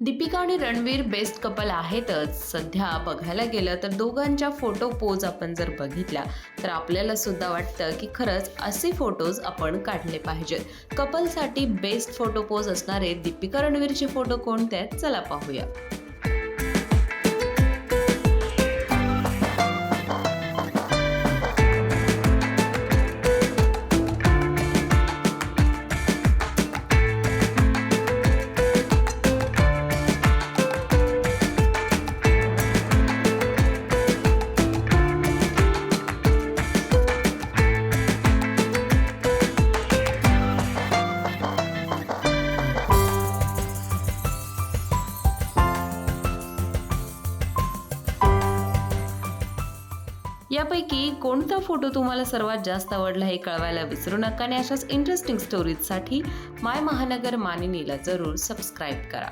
दीपिका आणि Ranveer best couple आहेतच. सध्या बघायला गेलं तर दोघांच्या फोटो पोज आपण जर बघितल्या तर आपल्याला सुद्धा वाटतं की खरंच असे फोटोज आपण काढले पाहिजेत. कपलसाठी बेस्ट फोटो पोज असणारे दीपिका रणवीरचे फोटो कोणते आहेत, चला पाहूया. यापैकी कोणता फोटो तुम्हाला सर्वात जास्त आवडला हे कळवायला विसरू नका आणि अशाच इंटरेस्टिंग स्टोरीजसाठी माय महानगर मानिनीला जरूर सबस्क्राईब करा.